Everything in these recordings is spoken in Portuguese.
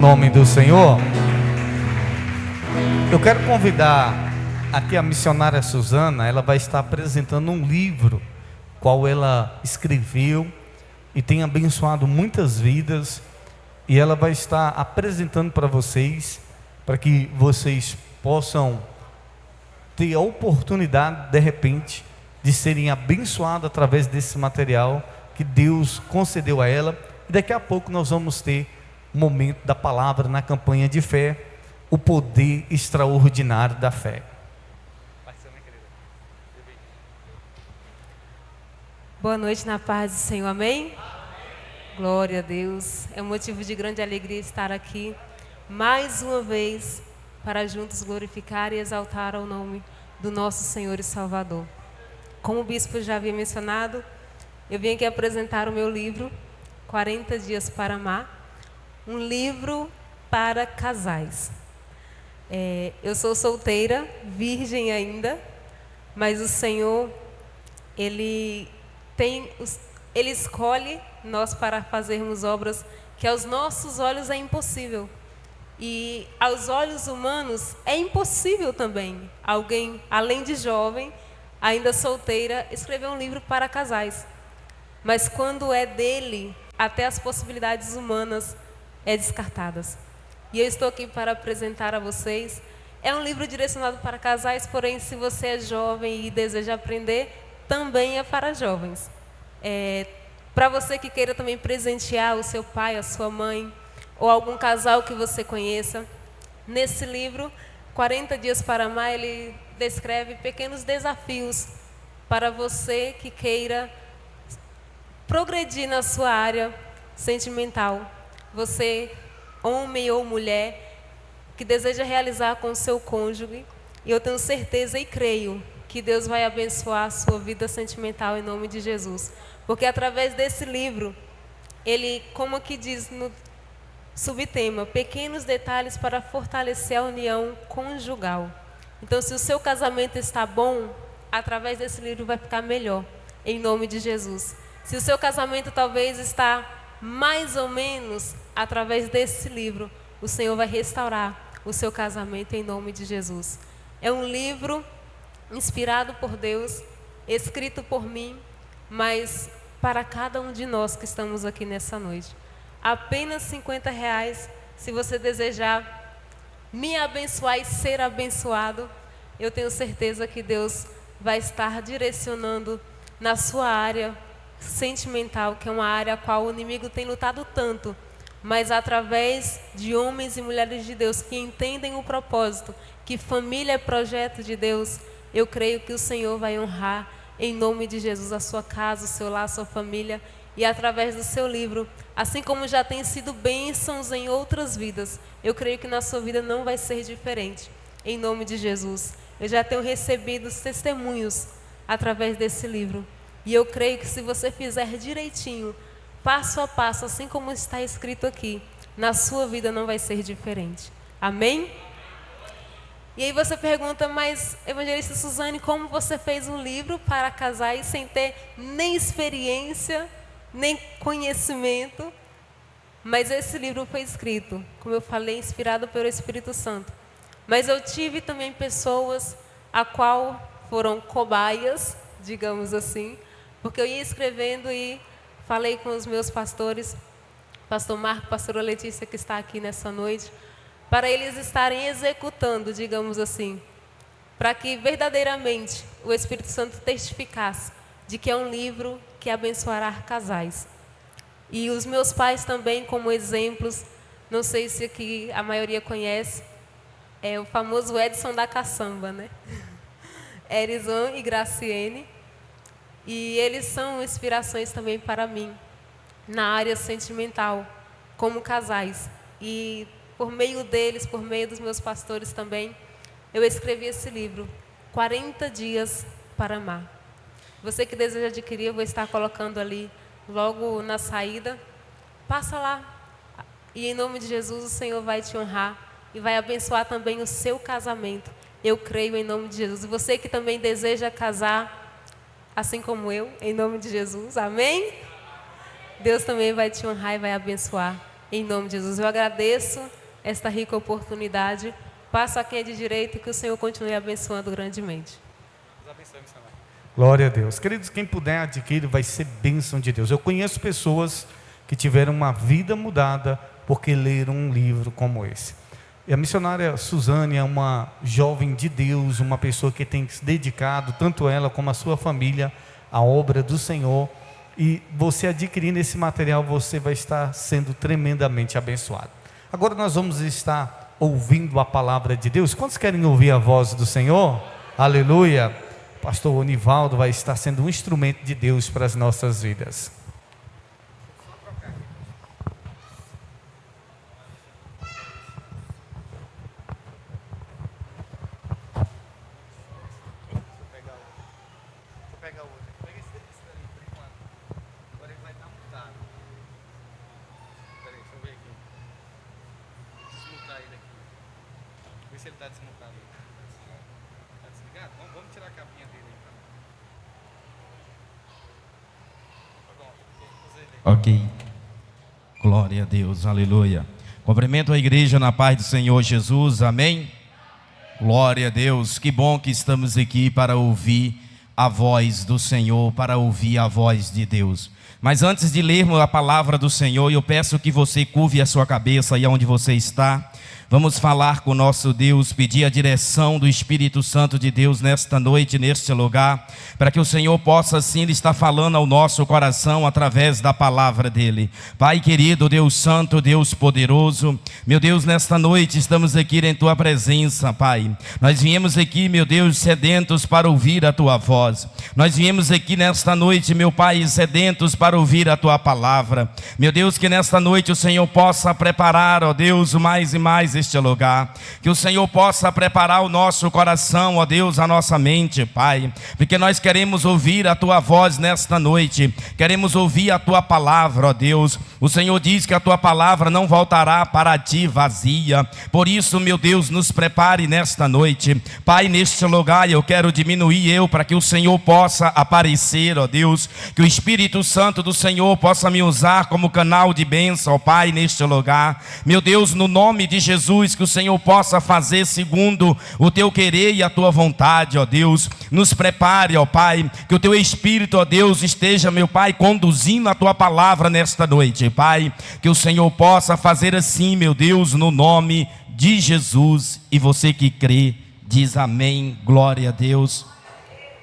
Em nome do Senhor, eu quero convidar aqui a missionária Suzana. Ela vai estar apresentando um livro qual ela escreveu e tem abençoado muitas vidas, e ela vai estar apresentando para vocês, para que vocês possam ter a oportunidade de repente de serem abençoados através desse material que Deus concedeu a ela. E daqui a pouco nós vamos ter momento da palavra na campanha de fé, o poder extraordinário da fé. Boa noite na paz do Senhor, amém? Glória a Deus. É um motivo de grande alegria estar aqui mais uma vez para juntos glorificar e exaltar ao nome do nosso Senhor e Salvador. Como o bispo já havia mencionado, eu vim aqui apresentar o meu livro 40 Dias para Amar, um livro para casais. Eu sou solteira, virgem ainda, mas o Senhor, Ele escolhe nós para fazermos obras que aos nossos olhos é impossível. E aos olhos humanos é impossível também alguém, além de jovem, ainda solteira, escrever um livro para casais. Mas quando é dele, até as possibilidades humanas é descartadas. E eu estou aqui para apresentar a vocês. É um livro direcionado para casais, porém, se você é jovem e deseja aprender, também é para jovens. Para você que queira também presentear o seu pai, a sua mãe, ou algum casal que você conheça, nesse livro, 40 Dias para Amar, ele descreve pequenos desafios para você que queira progredir na sua área sentimental. Você, homem ou mulher, que deseja realizar com o seu cônjuge, e eu tenho certeza e creio que Deus vai abençoar a sua vida sentimental em nome de Jesus. Porque através desse livro, ele, como aqui diz no subtema, pequenos detalhes para fortalecer a união conjugal. Então, se o seu casamento está bom, através desse livro vai ficar melhor, em nome de Jesus. Se o seu casamento talvez está mais ou menos, através desse livro, o Senhor vai restaurar o seu casamento em nome de Jesus. É um livro inspirado por Deus, escrito por mim, mas para cada um de nós que estamos aqui nessa noite. Apenas R$50, se você desejar me abençoar e ser abençoado, eu tenho certeza que Deus vai estar direcionando na sua área sentimental, que é uma área a qual o inimigo tem lutado tanto, mas através de homens e mulheres de Deus que entendem o propósito, que família é projeto de Deus, eu creio que o Senhor vai honrar em nome de Jesus a sua casa, o seu lar, a sua família, e através do seu livro, assim como já tem sido bênçãos em outras vidas, eu creio que na sua vida não vai ser diferente, em nome de Jesus. Eu já tenho recebido os testemunhos através desse livro, e eu creio que se você fizer direitinho, passo a passo, assim como está escrito aqui, na sua vida não vai ser diferente. Amém? E aí você pergunta, mas evangelista Suzane, como você fez um livro para casais sem ter nem experiência, nem conhecimento? Mas esse livro foi escrito, como eu falei, inspirado pelo Espírito Santo. Mas eu tive também pessoas a qual foram cobaias, digamos assim, porque eu ia escrevendo e falei com os meus pastores, pastor Marco, pastora Letícia, que está aqui nessa noite, para eles estarem executando, digamos assim, para que verdadeiramente o Espírito Santo testificasse de que é um livro que abençoará casais. E os meus pais também, como exemplos, não sei se aqui a maioria conhece, é o famoso Edson da Caçamba, né? Erizan e Graciene. E eles são inspirações também para mim, na área sentimental, como casais. E por meio deles, por meio dos meus pastores também, eu escrevi esse livro, 40 Dias para Amar. Você que deseja adquirir, eu vou estar colocando ali, logo na saída. Passa lá. E em nome de Jesus, o Senhor vai te honrar e vai abençoar também o seu casamento. Eu creio em nome de Jesus. E você que também deseja casar, assim como eu, em nome de Jesus, amém? Deus também vai te honrar e vai abençoar Em nome de Jesus, eu agradeço esta rica oportunidade. Passo a quem é de direito e que o Senhor continue abençoando grandemente. Glória a Deus. Queridos, quem puder adquirir vai ser bênção de Deus. Eu conheço pessoas que tiveram uma vida mudada porque leram um livro como esse. E a missionária Suzane é uma jovem de Deus, uma pessoa que tem se dedicado, tanto ela como a sua família, à obra do Senhor. E você adquirindo esse material, você vai estar sendo tremendamente abençoado. Agora nós vamos estar ouvindo a palavra de Deus. Quantos querem ouvir a voz do Senhor? Aleluia! Pastor Onivaldo vai estar sendo um instrumento de Deus para as nossas vidas. Se ele está desmontado. Está desligado? Vamos tirar a capinha dele aí. Ok. Glória a Deus, aleluia. Cumprimento a igreja na paz do Senhor Jesus, amém? Glória a Deus, que bom que estamos aqui para ouvir a voz do Senhor, para ouvir a voz de Deus. Mas antes de lermos a palavra do Senhor, eu peço que você curve a sua cabeça aí onde você está. Vamos falar com o nosso Deus, pedir a direção do Espírito Santo de Deus nesta noite, neste lugar, para que o Senhor possa assim estar falando ao nosso coração através da palavra dEle. Pai querido, Deus santo, Deus poderoso, meu Deus, nesta noite estamos aqui em Tua presença, Pai. Nós viemos aqui, meu Deus, sedentos para ouvir a Tua voz. Nós viemos aqui nesta noite, meu Pai, sedentos para ouvir a Tua palavra. Meu Deus, que nesta noite o Senhor possa preparar, ó Deus, mais e mais este lugar, que o Senhor possa preparar o nosso coração, ó Deus, a nossa mente, Pai, porque nós queremos ouvir a Tua voz nesta noite, queremos ouvir a Tua palavra, ó Deus. O Senhor diz que a Tua palavra não voltará para Ti vazia, por isso, meu Deus, nos prepare nesta noite, Pai, neste lugar eu quero diminuir para que o Senhor possa aparecer, ó Deus, que o Espírito Santo do Senhor possa me usar como canal de bênção, ó Pai, neste lugar, meu Deus, no nome de Jesus, que o Senhor possa fazer segundo o Teu querer e a Tua vontade, ó Deus. Nos prepare, ó Pai, que o Teu Espírito, ó Deus, esteja, meu Pai, conduzindo a Tua palavra nesta noite, Pai, que o Senhor possa fazer assim, meu Deus, no nome de Jesus. E você que crê, diz amém, glória a Deus,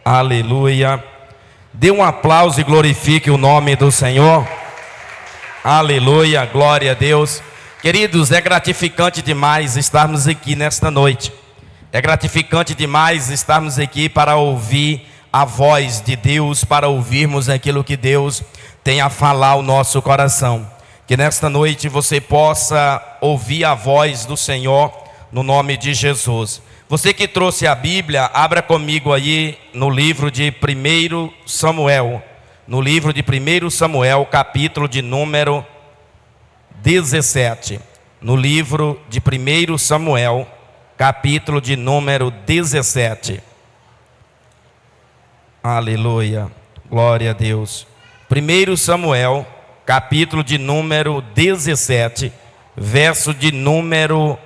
aleluia. Dê um aplauso e glorifique o nome do Senhor, aleluia, glória a Deus. Queridos, é gratificante demais estarmos aqui nesta noite. É gratificante demais estarmos aqui para ouvir a voz de Deus, para ouvirmos aquilo que Deus tem a falar ao nosso coração. Que nesta noite você possa ouvir a voz do Senhor no nome de Jesus. Você que trouxe a Bíblia, abra comigo aí no livro de 1 Samuel. No livro de 1 Samuel, capítulo de número 17, no livro de 1 Samuel, capítulo de número 17. Aleluia, glória a Deus. 1 Samuel, capítulo de número 17, verso de número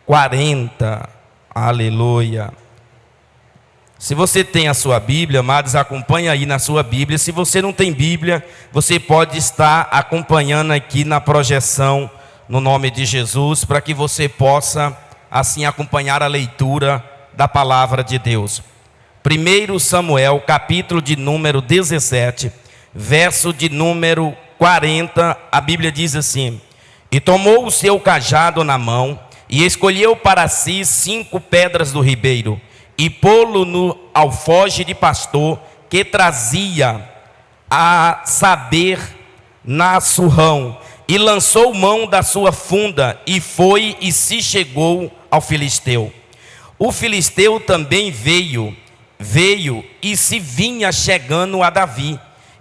40. Aleluia. Se você tem a sua Bíblia, amados, acompanhe aí na sua Bíblia. Se você não tem Bíblia, você pode estar acompanhando aqui na projeção, no nome de Jesus, para que você possa, assim, acompanhar a leitura da palavra de Deus. 1 Samuel, capítulo de número 17, verso de número 40, a Bíblia diz assim: E tomou o seu cajado na mão, e escolheu para si 5 pedras do ribeiro, e pô-lo no alforje de pastor que trazia a saber na surrão, e lançou mão da sua funda, e foi e se chegou ao filisteu. O filisteu também veio e se vinha chegando a Davi,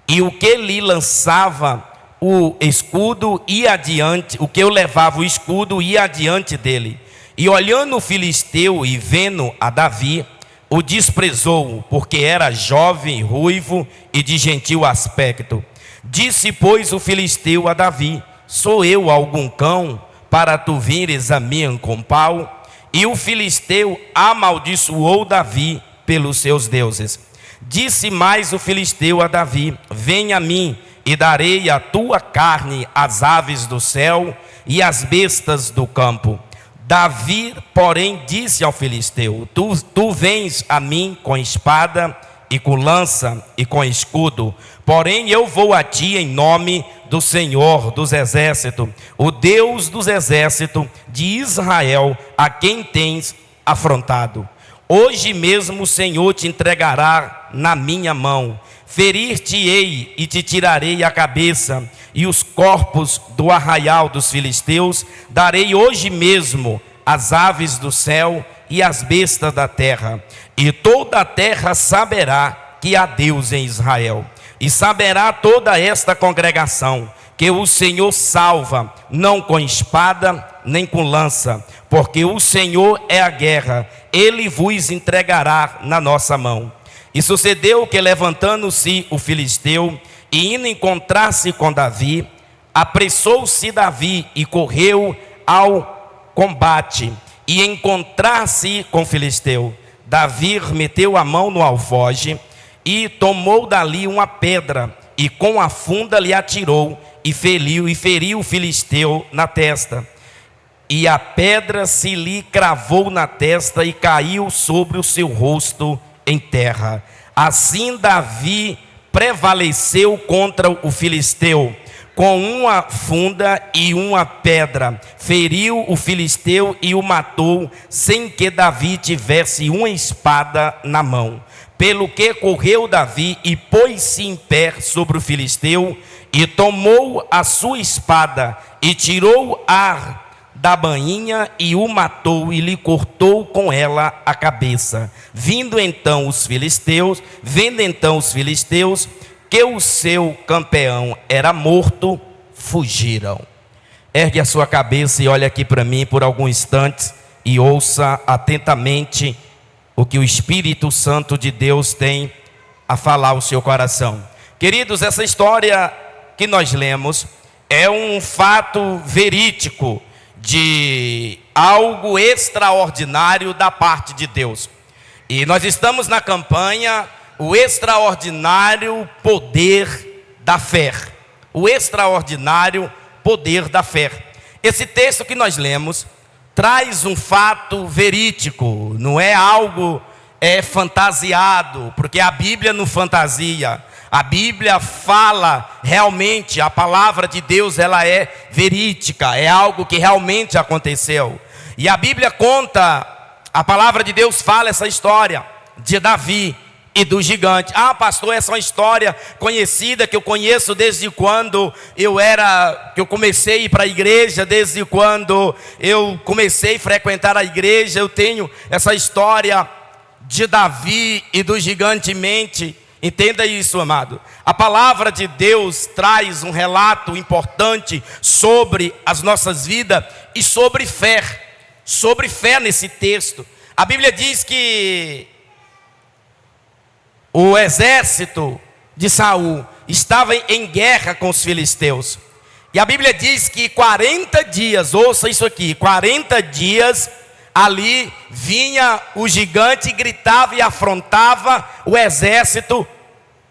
e o que lhe lançava o escudo ia adiante, o que eu levava o escudo ia adiante dele. E olhando o filisteu e vendo a Davi, o desprezou, porque era jovem, ruivo e de gentil aspecto. Disse, pois, o filisteu a Davi: sou eu algum cão, para tu vires a mim com pau? E o filisteu amaldiçoou Davi pelos seus deuses. Disse mais o filisteu a Davi: vem a mim, e darei a tua carne às aves do céu e às bestas do campo. Davi, porém, disse ao filisteu: tu vens a mim com espada e com lança e com escudo, porém eu vou a ti em nome do Senhor dos exércitos, o Deus dos exércitos de Israel, a quem tens afrontado. Hoje mesmo o Senhor te entregará na minha mão. Ferir-te-ei e te tirarei a cabeça, e os corpos do arraial dos filisteus darei hoje mesmo às aves do céu e às bestas da terra. E toda a terra saberá que há Deus em Israel. E saberá toda esta congregação que o Senhor salva, não com espada nem com lança, porque o Senhor é a guerra, ele vos entregará na nossa mão. E sucedeu que, levantando-se o filisteu e indo encontrar-se com Davi, apressou-se Davi e correu ao combate e encontrar-se com o filisteu. Davi meteu a mão no alfoge e tomou dali uma pedra e com a funda lhe atirou e feriu o filisteu na testa. E a pedra se lhe cravou na testa e caiu sobre o seu rosto em terra. Assim Davi prevaleceu contra o filisteu com uma funda e uma pedra, feriu o filisteu e o matou, sem que Davi tivesse uma espada na mão. Pelo que correu Davi e pôs-se em pé sobre o filisteu, e tomou a sua espada, e tirou a da bainha, e o matou, e lhe cortou com ela a cabeça. Vendo então os filisteus que o seu campeão era morto, fugiram. Ergue a sua cabeça e olhe aqui para mim por alguns instantes e ouça atentamente o que o Espírito Santo de Deus tem a falar ao seu coração. Queridos, essa história que nós lemos é um fato verídico de algo extraordinário da parte de Deus. E nós estamos na campanha O Extraordinário Poder da Fé. O extraordinário poder da fé. Esse texto que nós lemos traz um fato verídico, não é algo fantasiado, porque a Bíblia não fantasia. A Bíblia fala realmente, a palavra de Deus ela é verídica, é algo que realmente aconteceu. E a Bíblia conta, a palavra de Deus fala essa história de Davi e do gigante. Ah, pastor, essa é uma história conhecida que eu conheço desde quando eu comecei a ir para a igreja, desde quando eu comecei a frequentar a igreja. Eu tenho essa história de Davi e do gigante em mente. Entenda isso, amado. A palavra de Deus traz um relato importante sobre as nossas vidas e sobre fé nesse texto. A Bíblia diz que o exército de Saul estava em guerra com os filisteus. E a Bíblia diz que 40 dias, ouça isso aqui, 40 dias ali vinha o gigante, gritava e afrontava o exército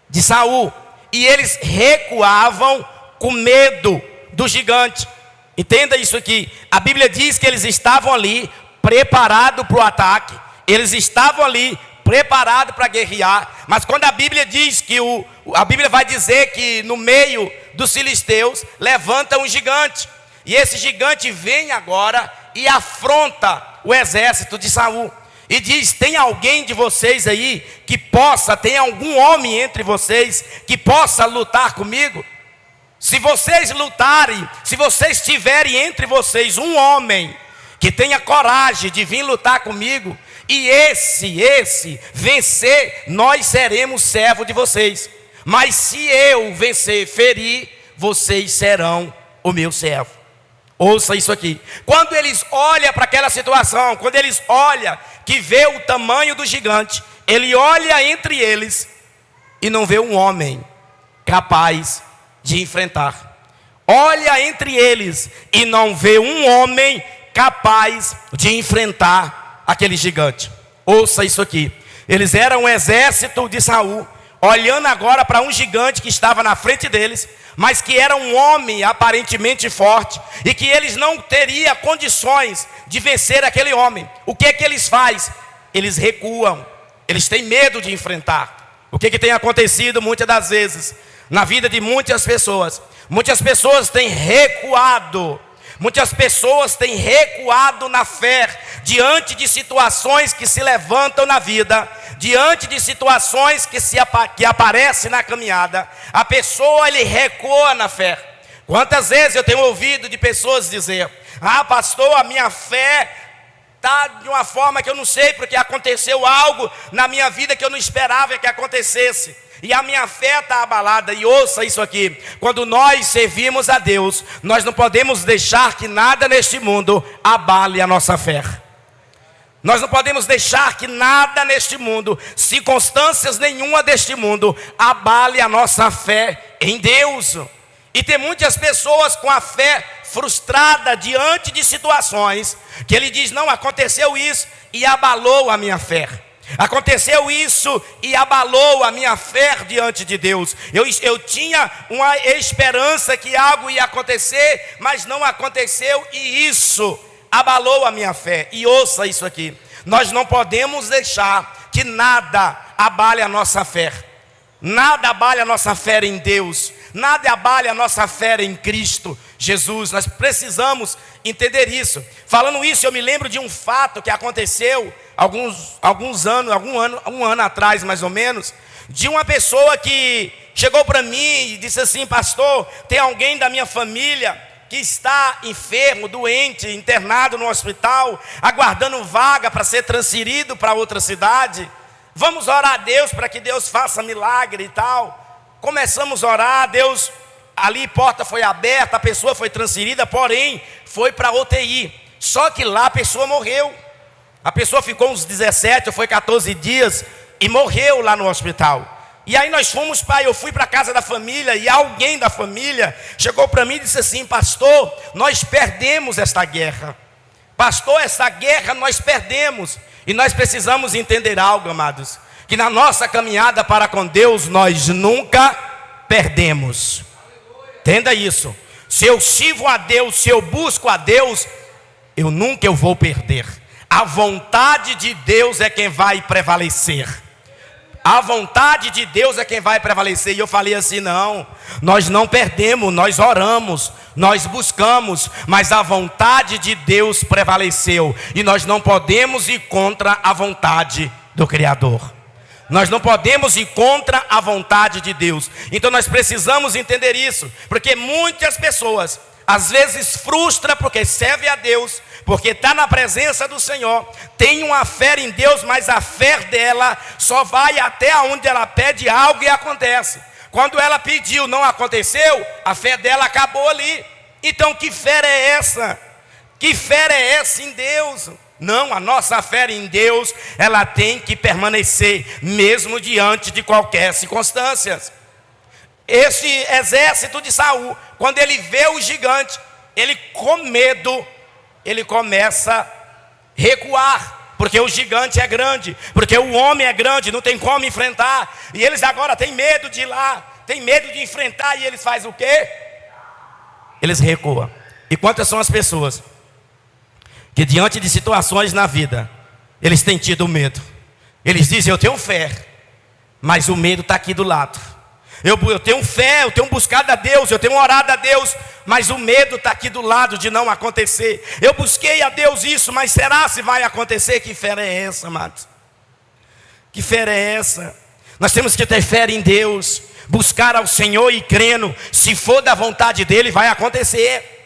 de Saul. E eles recuavam com medo do gigante. Entenda isso aqui. A Bíblia diz que eles estavam ali preparados para o ataque. Eles estavam ali preparados para guerrear. Mas quando a Bíblia diz que a Bíblia vai dizer que no meio dos filisteus levanta um gigante. E esse gigante vem agora e afronta o exército de Saul. E diz: tem alguém de vocês aí que possa, tem algum homem entre vocês que possa lutar comigo? Se vocês lutarem, se vocês tiverem entre vocês um homem que tenha coragem de vir lutar comigo, e esse vencer, nós seremos servos de vocês. Mas se eu vencer, ferir, vocês serão o meu servo. Ouça isso aqui. Quando eles olham para aquela situação, quando eles olham que vê o tamanho do gigante, ele olha entre eles e não vê um homem capaz de enfrentar. olha entre eles e não vê um homem capaz de enfrentar aquele gigante. Ouça isso aqui. Eles eram um exército de Saul, olhando agora para um gigante que estava na frente deles, mas que era um homem aparentemente forte, e que eles não teriam condições de vencer aquele homem. O que é que eles fazem? Eles recuam, eles têm medo de enfrentar. O que é que tem acontecido muitas das vezes na vida de muitas pessoas? Muitas pessoas têm recuado. Muitas pessoas têm recuado na fé, diante de situações que se levantam na vida, diante de situações que aparecem na caminhada. A pessoa, ele recua na fé. Quantas vezes eu tenho ouvido de pessoas dizer: ah, pastor, a minha fé está de uma forma que eu não sei, porque aconteceu algo na minha vida que eu não esperava que acontecesse, e a minha fé está abalada. E ouça isso aqui: quando nós servimos a Deus, nós não podemos deixar que nada neste mundo abale a nossa fé. Nós não podemos deixar que nada neste mundo, circunstâncias nenhuma deste mundo, abale a nossa fé em Deus. E tem muitas pessoas com a fé frustrada diante de situações que ele diz: não, aconteceu isso e abalou a minha fé. Aconteceu isso e abalou a minha fé diante de Deus. Eu tinha uma esperança que algo ia acontecer, mas não aconteceu, e isso abalou a minha fé. E ouça isso aqui: nós não podemos deixar que nada abale a nossa fé. Nada abale a nossa fé em Deus, nada abale a nossa fé em Cristo Jesus. Nós precisamos entender isso. Falando isso, eu me lembro de um fato que aconteceu um ano atrás, mais ou menos, de uma pessoa que chegou para mim e disse assim: pastor, tem alguém da minha família que está enfermo, doente, internado no hospital, aguardando vaga para ser transferido para outra cidade. Vamos orar a Deus para que Deus faça milagre e tal. Começamos a orar, Deus, ali porta foi aberta, a pessoa foi transferida, porém foi para UTI. Só que lá a pessoa morreu. A pessoa ficou uns 17 ou foi 14 dias e morreu lá no hospital. E aí nós fomos, pai, eu fui para a casa da família, e alguém da família chegou para mim e disse assim: pastor, nós perdemos esta guerra. Pastor, essa guerra nós perdemos. E nós precisamos entender algo, amados, que na nossa caminhada para com Deus, nós nunca perdemos. Entenda isso. Se eu sirvo a Deus, se eu busco a Deus, eu nunca vou perder. A vontade de Deus é quem vai prevalecer. A vontade de Deus é quem vai prevalecer. E eu falei assim: não, nós não perdemos, nós oramos, nós buscamos, mas a vontade de Deus prevaleceu. E nós não podemos ir contra a vontade do Criador. Nós não podemos ir contra a vontade de Deus. Então nós precisamos entender isso, porque muitas pessoas às vezes frustra porque serve a Deus, porque está na presença do Senhor, tem uma fé em Deus, mas a fé dela só vai até onde ela pede algo e acontece. Quando ela pediu, não aconteceu, a fé dela acabou ali. Então que fé é essa? Que fé é essa em Deus? Não, a nossa fé em Deus, ela tem que permanecer, mesmo diante de qualquer circunstância. Esse exército de Saul, quando ele vê o gigante, ele com medo, ele começa a recuar, porque o gigante é grande, porque o homem é grande, não tem como enfrentar, e eles agora têm medo de ir lá, têm medo de enfrentar, e eles fazem o quê? Eles recuam. E quantas são as pessoas que diante de situações na vida, eles têm tido medo? Eles dizem: eu tenho fé, mas o medo está aqui do lado. Eu tenho fé, eu tenho buscado a Deus, eu tenho orado a Deus, mas o medo está aqui do lado de não acontecer. Eu busquei a Deus isso, mas será se vai acontecer? Que fé é essa, amados? Que fé é essa? Nós temos que ter fé em Deus, buscar ao Senhor e crendo, se for da vontade dEle, vai acontecer.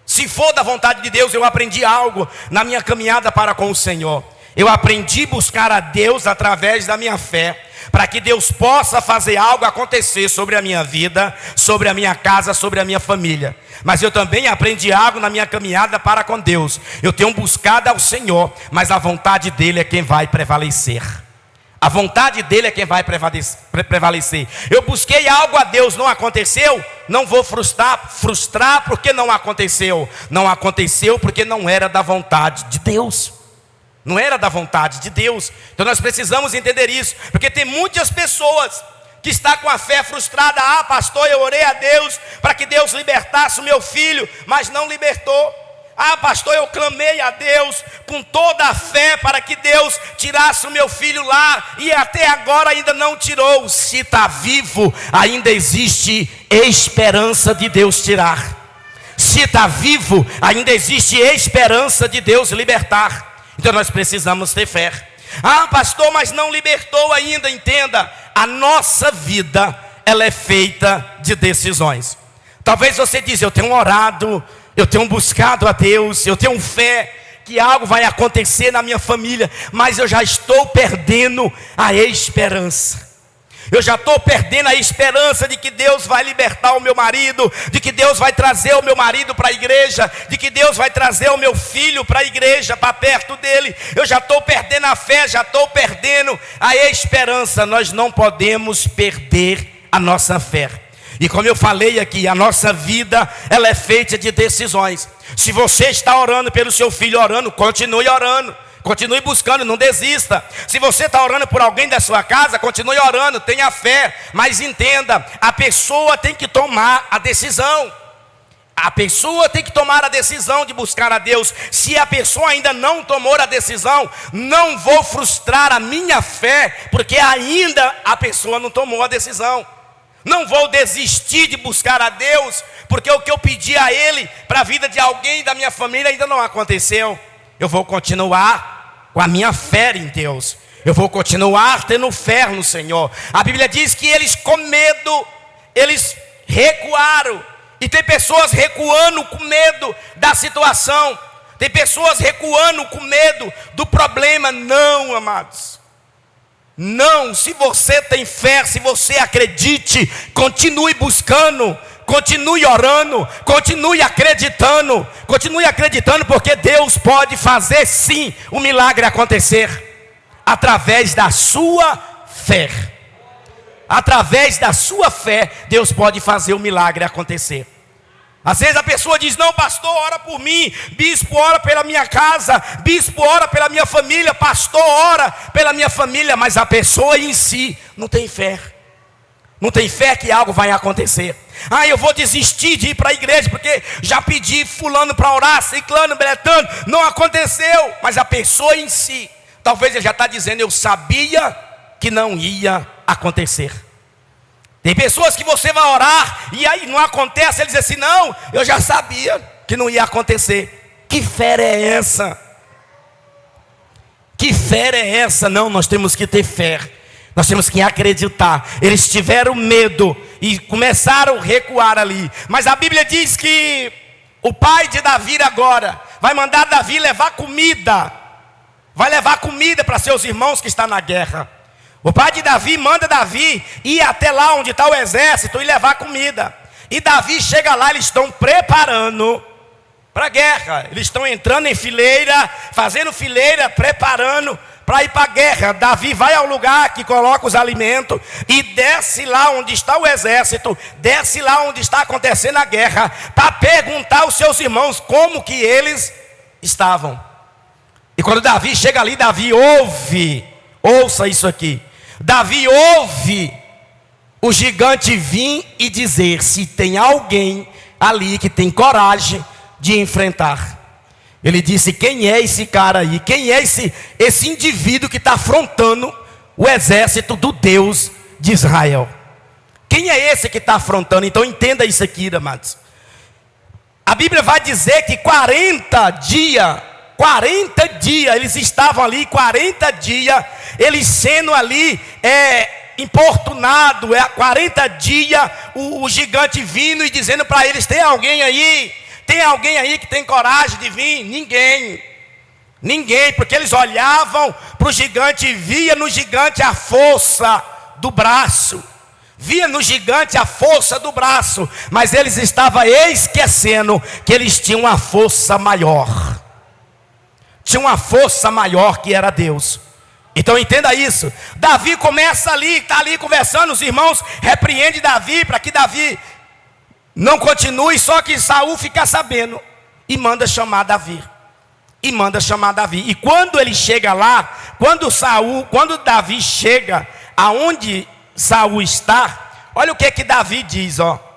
Se for da vontade de Deus, eu aprendi algo na minha caminhada para com o Senhor. Eu aprendi a buscar a Deus através da minha fé, para que Deus possa fazer algo acontecer sobre a minha vida, sobre a minha casa, sobre a minha família. Mas eu também aprendi algo na minha caminhada para com Deus. Eu tenho buscado ao Senhor, mas a vontade dEle é quem vai prevalecer. A vontade dele é quem vai prevalecer. Eu busquei algo a Deus, não aconteceu, não vou frustrar porque não aconteceu. Não aconteceu porque não era da vontade de Deus. Não era da vontade de Deus. Então nós precisamos entender isso, porque tem muitas pessoas que estão com a fé frustrada. Ah, pastor, eu orei a Deus para que Deus libertasse o meu filho, mas não libertou. Ah, pastor, eu clamei a Deus com toda a fé para que Deus tirasse o meu filho lá, e até agora ainda não tirou. Se está vivo, ainda existe esperança de Deus tirar. Se está vivo, ainda existe esperança de Deus libertar. Então nós precisamos ter fé. Ah, pastor, mas não libertou ainda. Entenda, a nossa vida, ela é feita de decisões. Talvez você diz, eu tenho orado, eu tenho buscado a Deus, eu tenho fé que algo vai acontecer na minha família, mas eu já estou perdendo a esperança. Eu já estou perdendo a esperança de que Deus vai libertar o meu marido, de que Deus vai trazer o meu marido para a igreja, de que Deus vai trazer o meu filho para a igreja, para perto dele. Eu já estou perdendo a fé, já estou perdendo a esperança. Nós não podemos perder a nossa fé. E como eu falei aqui, a nossa vida, ela é feita de decisões. Se você está orando pelo seu filho, continue orando. Continue buscando, não desista. Se você está orando por alguém da sua casa, continue orando, tenha fé. Mas entenda, a pessoa tem que tomar a decisão. A pessoa tem que tomar a decisão de buscar a Deus. Se a pessoa ainda não tomou a decisão, não vou frustrar a minha fé, porque ainda a pessoa não tomou a decisão. Não vou desistir de buscar a Deus, porque o que eu pedi a Ele para a vida de alguém da minha família ainda não aconteceu. Eu vou continuar com a minha fé em Deus. Eu vou continuar tendo fé no Senhor. A Bíblia diz que eles com medo, eles recuaram. E tem pessoas recuando com medo da situação. Tem pessoas recuando com medo do problema. Não, amados. Não, se você tem fé, se você acredite, continue buscando, continue orando, continue acreditando, porque Deus pode fazer sim o milagre acontecer, através da sua fé. Através da sua fé, Deus pode fazer o milagre acontecer. Às vezes a pessoa diz, não, pastor, ora por mim, bispo, ora pela minha casa, bispo, ora pela minha família, pastor, ora pela minha família, mas a pessoa em si não tem fé. Não tem fé que algo vai acontecer. Ah, eu vou desistir de ir para a igreja, porque já pedi fulano para orar, ciclano, beletano, não aconteceu. Mas a pessoa em si, talvez ele já está dizendo, eu sabia que não ia acontecer. Tem pessoas que você vai orar e aí não acontece, ele diz assim, não, eu já sabia que não ia acontecer. Que fé é essa? Que fé é essa? Não, nós temos que ter fé. Nós temos que acreditar. Eles tiveram medo e começaram a recuar ali. Mas a Bíblia diz que o pai de Davi agora vai mandar Davi levar comida. Vai levar comida para seus irmãos que estão na guerra. O pai de Davi manda Davi ir até lá onde está o exército e levar comida. E Davi chega lá, eles estão preparando para a guerra. Eles estão entrando em fileira, fazendo fileira, preparando para ir para a guerra. Davi vai ao lugar que coloca os alimentos e desce lá onde está o exército, desce lá onde está acontecendo a guerra, para perguntar aos seus irmãos como que eles estavam. E quando Davi chega ali, Davi ouça isso aqui. Davi ouve o gigante vir e dizer se tem alguém ali que tem coragem de enfrentar. Ele disse, quem é esse cara aí? Quem é esse indivíduo que está afrontando o exército do Deus de Israel? Quem é esse que está afrontando? Então entenda isso aqui, amados. A Bíblia vai dizer que 40 dias, eles estavam ali, 40 dias, eles sendo ali importunados, 40 dias, o gigante vindo e dizendo para eles, tem alguém aí? Tem alguém aí que tem coragem de vir? Ninguém, porque eles olhavam para o gigante e via no gigante a força do braço. Via no gigante a força do braço, mas eles estavam esquecendo que eles tinham uma força maior. Tinha uma força maior que era Deus. Então entenda isso. Davi começa ali, está ali conversando, os irmãos repreendem Davi para que Davi não continue, só que Saul fica sabendo e manda chamar Davi. E quando ele chega lá, quando Davi chega aonde Saul está, olha o que Davi diz, ó.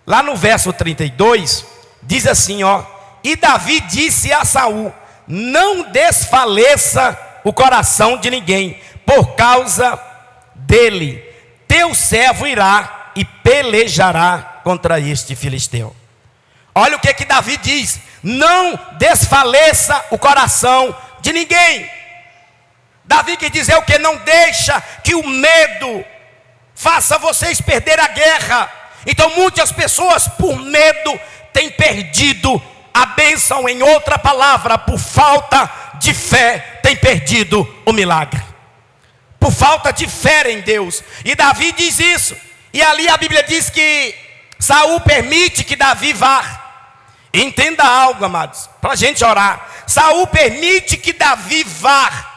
Lá no verso 32, diz assim, ó: e Davi disse a Saul: não desfaleça o coração de ninguém por causa dele. Teu servo irá e pelejará contra este filisteu. Olha o que Davi diz: não desfaleça o coração de ninguém. Davi quer dizer o que? Não deixa que o medo faça vocês perder a guerra. Então muitas pessoas por medo têm perdido a bênção. Em outra palavra, por falta de fé, tem perdido o milagre. Por falta de fé em Deus. E Davi diz isso. E ali a Bíblia diz que Saul permite que Davi vá. Entenda algo, amados, para a gente orar. Saul permite que Davi vá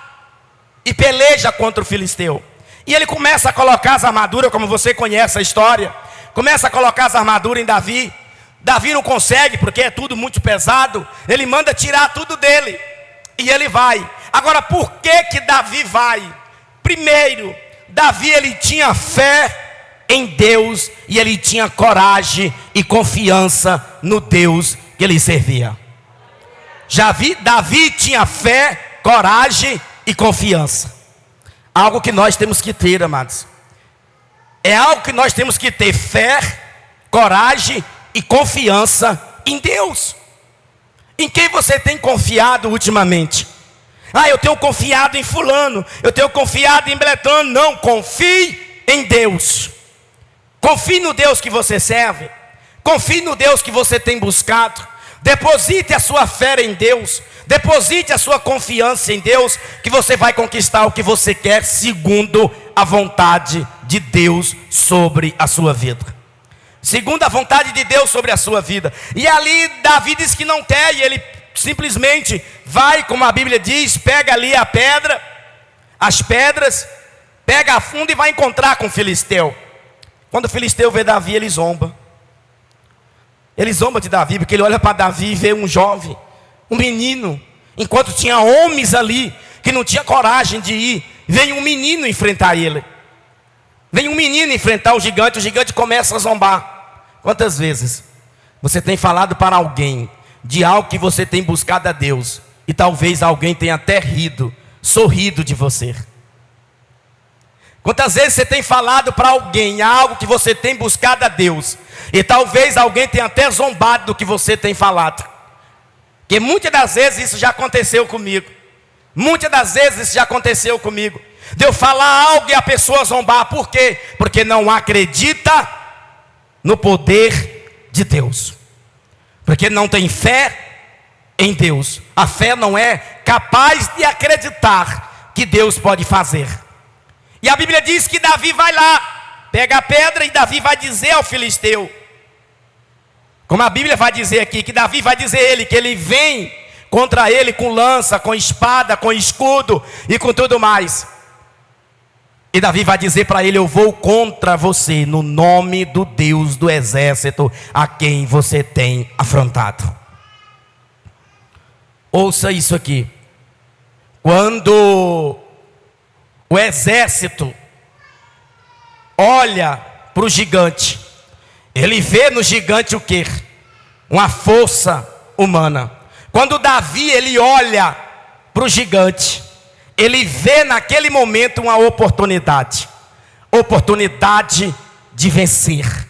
e peleja contra o filisteu. E ele começa a colocar as armaduras, como você conhece a história. Começa a colocar as armaduras em Davi. Davi não consegue, porque é tudo muito pesado. Ele manda tirar tudo dele. E ele vai. Agora, por que Davi vai? Primeiro, Davi ele tinha fé em Deus. E ele tinha coragem e confiança no Deus que ele servia. Davi tinha fé, coragem e confiança. Algo que nós temos que ter, amados. É algo que nós temos que ter: fé, coragem e confiança em Deus. Em quem você tem confiado ultimamente? Eu tenho confiado em fulano, eu tenho confiado em Bretano. Não, confie em Deus. Confie no Deus que você serve. Confie no Deus que você tem buscado. Deposite a sua fé em Deus. Deposite a sua confiança em Deus, que você vai conquistar o que você quer, segundo a vontade de Deus sobre a sua vida. Segundo a vontade de Deus sobre a sua vida. E ali Davi diz que não quer, e ele simplesmente vai, como a Bíblia diz, pega ali as pedras, pega a fundo e vai encontrar com o filisteu. Quando o filisteu vê Davi, ele zomba. Ele zomba de Davi, porque ele olha para Davi e vê um jovem, um menino, enquanto tinha homens ali que não tinha coragem de ir. Vem um menino enfrentar ele. Vem um menino enfrentar o gigante começa a zombar. Quantas vezes você tem falado para alguém de algo que você tem buscado a Deus, e talvez alguém tenha até sorrido de você? Quantas vezes você tem falado para alguém algo que você tem buscado a Deus, e talvez alguém tenha até zombado do que você tem falado? Porque muitas das vezes isso já aconteceu comigo. Muitas das vezes isso já aconteceu comigo. De eu falar algo e a pessoa zombar. Por quê? Porque não acredita no poder de Deus. Porque não tem fé em Deus. A fé não é capaz de acreditar que Deus pode fazer. E a Bíblia diz que Davi vai lá, pega a pedra, e Davi vai dizer ao filisteu, como a Bíblia vai dizer aqui, que Davi vai dizer a ele, que ele vem contra ele com lança, com espada, com escudo e com tudo mais. E Davi vai dizer para ele: eu vou contra você no nome do Deus do exército a quem você tem afrontado. Ouça isso aqui. Quando o exército olha para o gigante, ele vê no gigante o quê? Uma força humana. Quando Davi ele olha para o gigante, ele vê naquele momento uma oportunidade de vencer,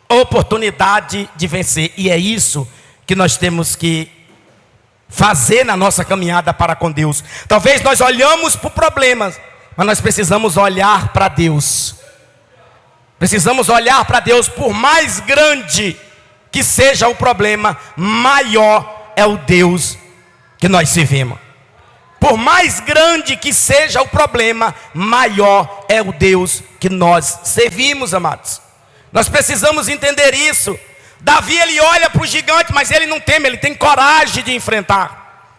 oportunidade de vencer. E é isso que nós temos que fazer na nossa caminhada para com Deus. Talvez nós olhamos para o problema, mas nós precisamos olhar para Deus. Precisamos olhar para Deus. Por mais grande que seja o problema, maior é o Deus que nós servimos. Por mais grande que seja o problema, maior é o Deus que nós servimos, amados. Nós precisamos entender isso. Davi ele olha para o gigante, mas ele não teme, ele tem coragem de enfrentar.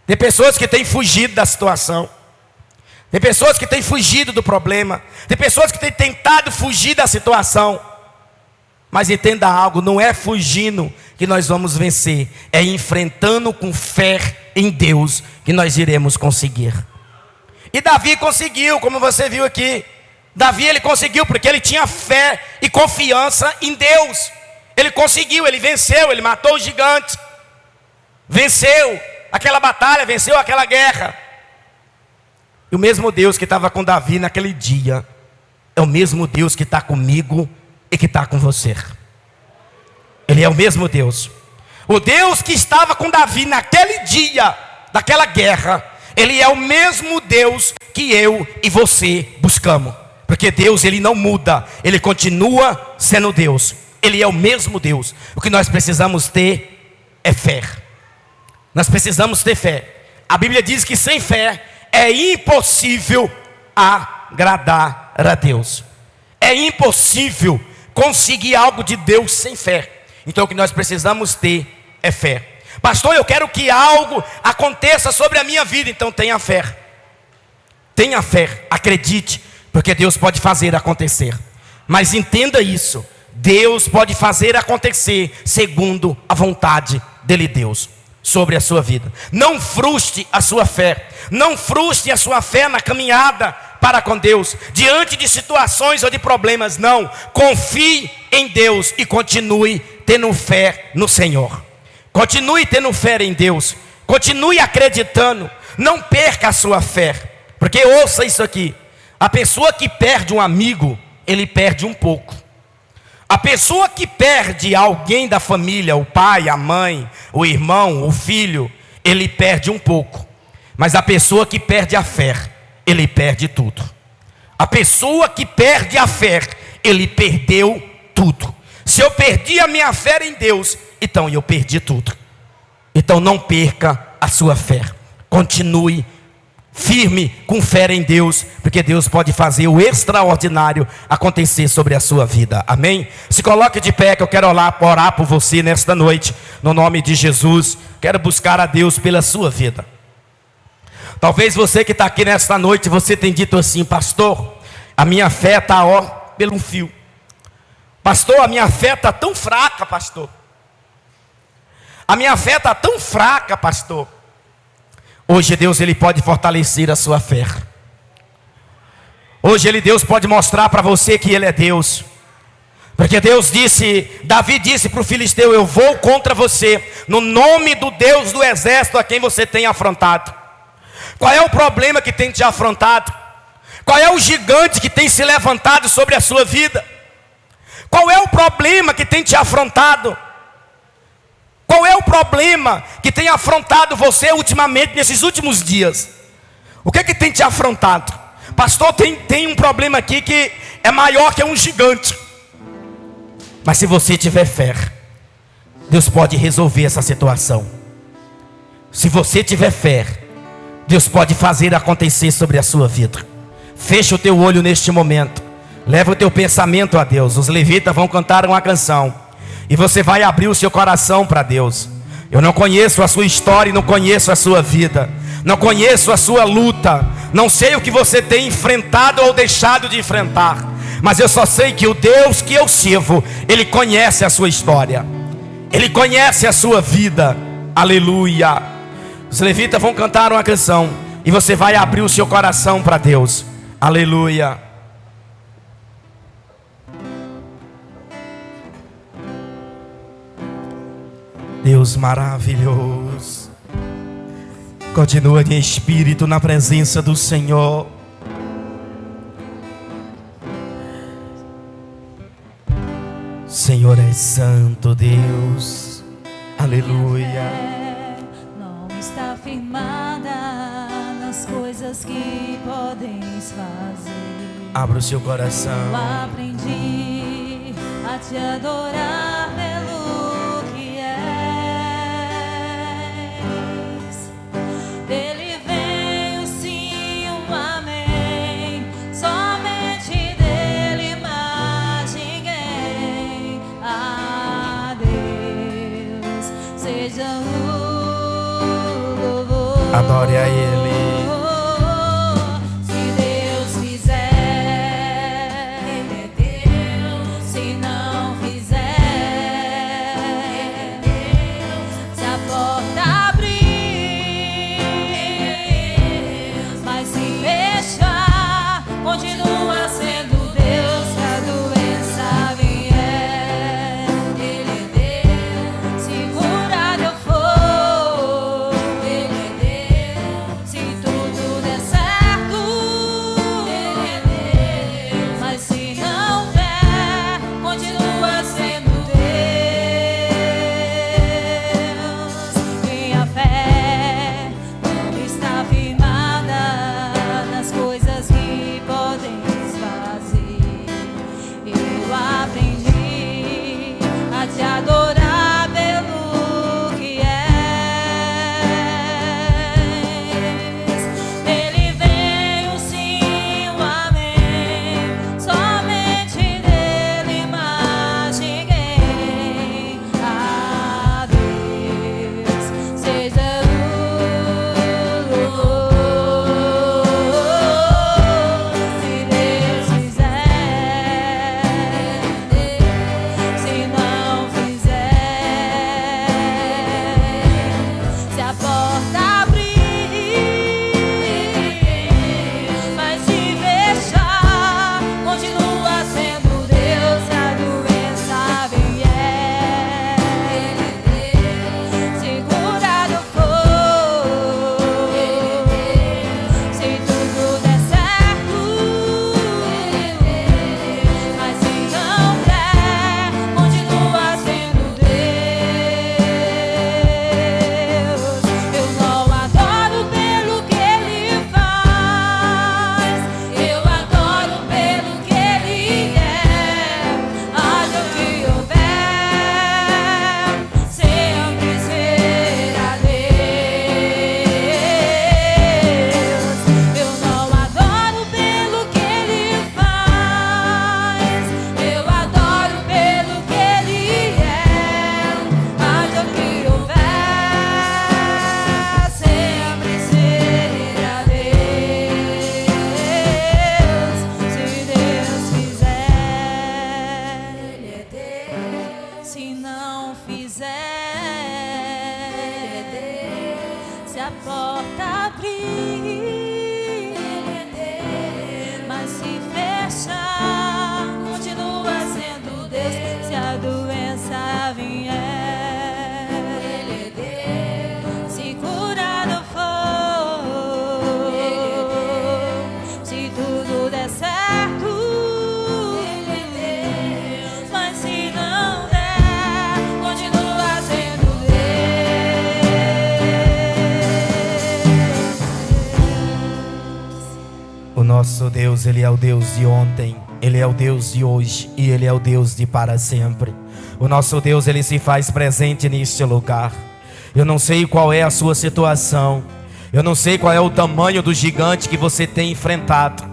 Tem pessoas que têm fugido da situação. Tem pessoas que têm fugido do problema. Tem pessoas que têm tentado fugir da situação. Mas entenda algo, não é fugindo que nós vamos vencer. É enfrentando com fé em Deus que nós iremos conseguir. E Davi conseguiu, como você viu aqui. Davi ele conseguiu porque ele tinha fé e confiança em Deus. Ele conseguiu, ele venceu, ele matou o gigante. Venceu aquela batalha, venceu aquela guerra. E o mesmo Deus que estava com Davi naquele dia é o mesmo Deus que está comigo e que está com você. Ele é o mesmo Deus. O Deus que estava com Davi naquele dia daquela guerra, Ele é o mesmo Deus que eu e você buscamos. Porque Deus ele não muda, Ele continua sendo Deus. Ele é o mesmo Deus. O que nós precisamos ter é fé. Nós precisamos ter fé. A Bíblia diz que sem fé é impossível agradar a Deus. É impossível conseguir algo de Deus sem fé. Então o que nós precisamos ter é fé. Pastor, eu quero que algo aconteça sobre a minha vida. Então tenha fé. Tenha fé, acredite, porque Deus pode fazer acontecer. Mas entenda isso, Deus pode fazer acontecer segundo a vontade dele, Deus, sobre a sua vida. Não frustre a sua fé. Não frustre a sua fé na caminhada para com Deus, diante de situações ou de problemas. Não, confie em Deus e continue tendo fé no Senhor. Continue tendo fé em Deus. Continue acreditando. Não perca a sua fé. Porque ouça isso aqui. A pessoa que perde um amigo, ele perde um pouco. A pessoa que perde alguém da família, o pai, a mãe, o irmão, o filho, ele perde um pouco. Mas a pessoa que perde a fé, ele perde tudo. A pessoa que perde a fé, ele perdeu tudo. Se eu perdi a minha fé em Deus, então eu perdi tudo. Então não perca a sua fé. Continue firme com fé em Deus, porque Deus pode fazer o extraordinário acontecer sobre a sua vida. Amém? Se coloque de pé que eu quero orar por você nesta noite, no nome de Jesus. Quero buscar a Deus pela sua vida. Talvez você que está aqui nesta noite, você tenha dito assim: pastor, a minha fé está pelo fio. Pastor, a minha fé está tão fraca, pastor. A minha fé está tão fraca, pastor. Hoje Deus ele pode fortalecer a sua fé. Hoje Deus pode mostrar para você que Ele é Deus. Porque Davi disse para o filisteu: eu vou contra você, no nome do Deus do exército a quem você tem afrontado. Qual é o problema que tem te afrontado? Qual é o gigante que tem se levantado sobre a sua vida? Qual é o problema que tem te afrontado? Qual é o problema que tem afrontado você ultimamente, nesses últimos dias? O que é que tem te afrontado? Pastor, tem um problema aqui que é maior que um gigante. Mas se você tiver fé, Deus pode resolver essa situação. Se você tiver fé, Deus pode fazer acontecer sobre a sua vida. Fecha o teu olho neste momento. Leva o teu pensamento a Deus. Os levitas vão cantar uma canção. E você vai abrir o seu coração para Deus. Eu não conheço a sua história e não conheço a sua vida. Não conheço a sua luta. Não sei o que você tem enfrentado ou deixado de enfrentar. Mas eu só sei que o Deus que eu sirvo, Ele conhece a sua história. Ele conhece a sua vida. Aleluia. Os levitas vão cantar uma canção. E você vai abrir o seu coração para Deus. Aleluia. Deus maravilhoso, continua em espírito na presença do Senhor. Senhor é santo, Deus. Aleluia. Não está firmada nas coisas que podes fazer. Abra o seu coração. Eu aprendi a te adorar pelo que és. Dele vem o sim, um amém. Somente dele, mais ninguém. A Deus seja o louvor. Adore a Ele. Se porta abrir, mas se fechar, continua sendo Deus. Se a doença vier, se curado for, se tudo der certo, mas se não der, continua sendo Deus. O nosso Deus, Ele é o Deus de ontem, Ele é o Deus de hoje e Ele é o Deus de para sempre. O nosso Deus, Ele se faz presente neste lugar. Eu não sei qual é a sua situação, eu não sei qual é o tamanho do gigante que você tem enfrentado.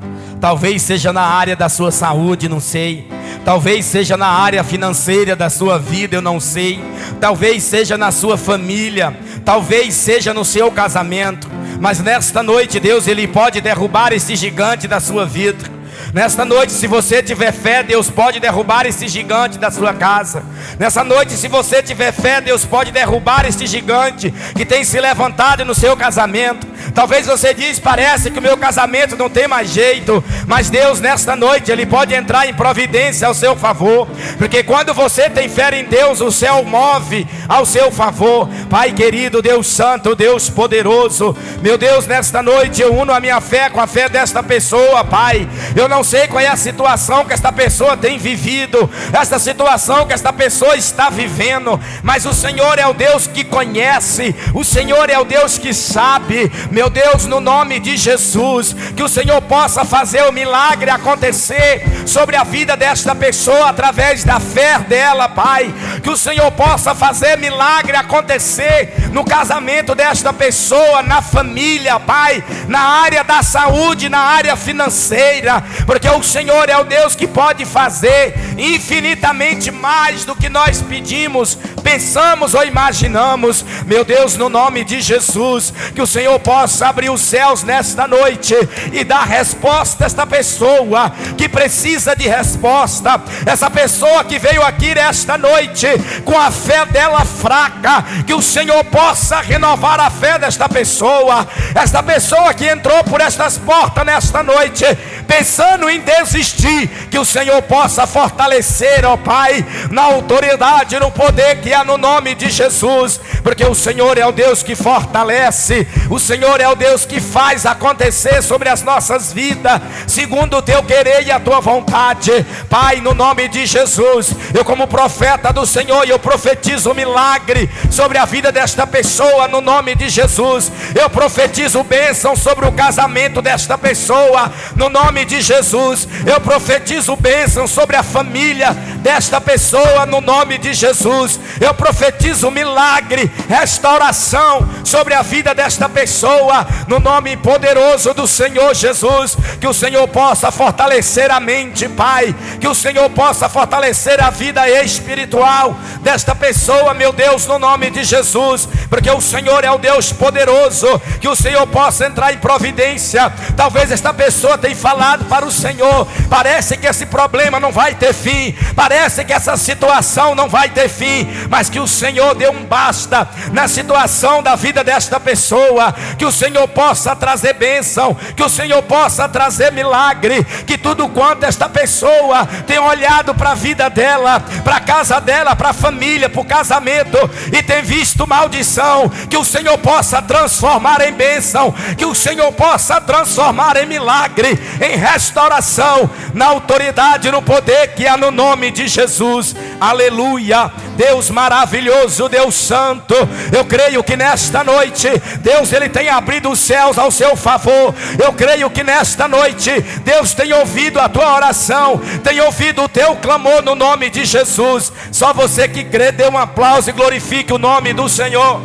Talvez seja na área da sua saúde, não sei. Talvez seja na área financeira da sua vida, eu não sei. Talvez seja na sua família, talvez seja no seu casamento. Mas nesta noite, Deus, Ele pode derrubar esse gigante da sua vida. Nesta noite, se você tiver fé, Deus pode derrubar esse gigante da sua casa. Nessa noite, se você tiver fé, Deus pode derrubar esse gigante que tem se levantado no seu casamento. Talvez você diz, parece que o meu casamento não tem mais jeito. Mas Deus, nesta noite, Ele pode entrar em providência ao seu favor. Porque quando você tem fé em Deus, o céu move ao seu favor. Pai querido, Deus santo, Deus poderoso, meu Deus, nesta noite eu uno a minha fé com a fé desta pessoa, Pai. Eu não sei qual é a situação que esta pessoa tem vivido, esta situação que esta pessoa está vivendo, mas o Senhor é o Deus que conhece, o Senhor é o Deus que sabe. Meu Deus, no nome de Jesus, que o Senhor possa fazer o milagre acontecer sobre a vida desta pessoa através da fé dela, Pai. Que o Senhor possa fazer milagre acontecer no casamento desta pessoa, na família, Pai, na área da saúde, na área financeira, porque o Senhor é o Deus que pode fazer infinitamente mais do que nós pedimos, pensamos ou imaginamos. Meu Deus, no nome de Jesus, que o Senhor possa abrir os céus nesta noite e dar resposta a esta pessoa que precisa de resposta, essa pessoa que veio aqui nesta noite com a fé dela fraca, que o Senhor possa renovar a fé desta pessoa, esta pessoa que entrou por estas portas nesta noite pensando em desistir, que o Senhor possa fortalecer, ó Pai, na autoridade, no poder que há no nome de Jesus, porque o Senhor é o Deus que fortalece, o Senhor é o Deus que faz acontecer sobre as nossas vidas, segundo o teu querer e a tua vontade. Pai, no nome de Jesus, eu como profeta do Senhor, eu profetizo milagre sobre a vida desta pessoa, no nome de Jesus. Eu profetizo bênção sobre o casamento desta pessoa, no nome de Jesus. Eu profetizo bênção sobre a família desta pessoa, no nome de Jesus. Eu profetizo milagre, restauração sobre a vida desta pessoa, no nome poderoso do Senhor Jesus. Que o Senhor possa fortalecer a mente, Pai, que o Senhor possa fortalecer a vida espiritual desta pessoa, meu Deus, no nome de Jesus, porque o Senhor é o Deus poderoso. Que o Senhor possa entrar em providência. Talvez esta pessoa tenha falado para o Senhor, parece que esse problema não vai ter fim, parece que essa situação não vai ter fim, mas que o Senhor dê um basta na situação da vida desta pessoa, que o Senhor possa trazer bênção, que o Senhor possa trazer milagre, que tudo quanto esta pessoa tem olhado para a vida dela, para a casa dela, para a família, para o casamento, e tem visto maldição, que o Senhor possa transformar em bênção, que o Senhor possa transformar em milagre, em restauração, na autoridade, no poder que há no nome de Jesus. Aleluia. Deus maravilhoso, Deus santo, eu creio que nesta noite Deus, Ele tem abrido os céus ao seu favor. Eu creio que nesta noite Deus tem ouvido a tua oração, tem ouvido o teu clamor, no nome de Jesus. Só você que crê, dê um aplauso e glorifique o nome do Senhor.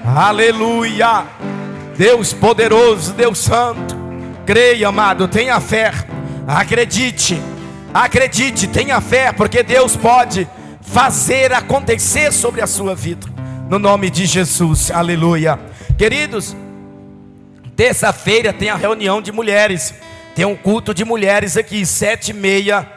Aleluia. Deus poderoso, Deus santo, creia, amado, tenha fé, acredite, tenha fé, porque Deus pode fazer acontecer sobre a sua vida, no nome de Jesus. Aleluia. Queridos, terça-feira tem a reunião de mulheres, tem um culto de mulheres aqui, 7h30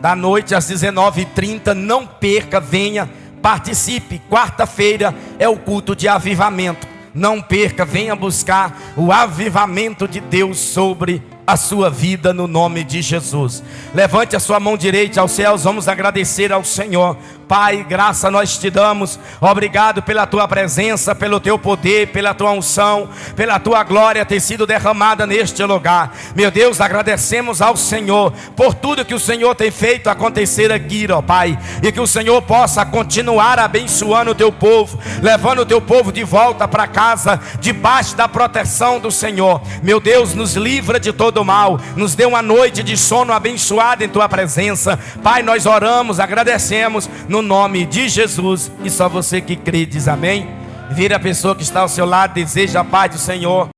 da noite às 19h30, não perca, venha, participe. Quarta-feira é o culto de avivamento. Não perca, venha buscar o avivamento de Deus sobre a sua vida no nome de Jesus. Levante a sua mão direita aos céus, vamos agradecer ao Senhor. Pai, graça nós te damos, obrigado pela tua presença, pelo teu poder, pela tua unção, pela tua glória ter sido derramada neste lugar. Meu Deus, agradecemos ao Senhor por tudo que o Senhor tem feito acontecer aqui, ó Pai, e que o Senhor possa continuar abençoando o teu povo, levando o teu povo de volta para casa, debaixo da proteção do Senhor. Meu Deus, nos livra de todo mal, nos dê uma noite de sono abençoada em tua presença. Pai, nós oramos, agradecemos no nome de Jesus, e só você que crê diz amém. Vira a pessoa que está ao seu lado, deseja a paz do Senhor.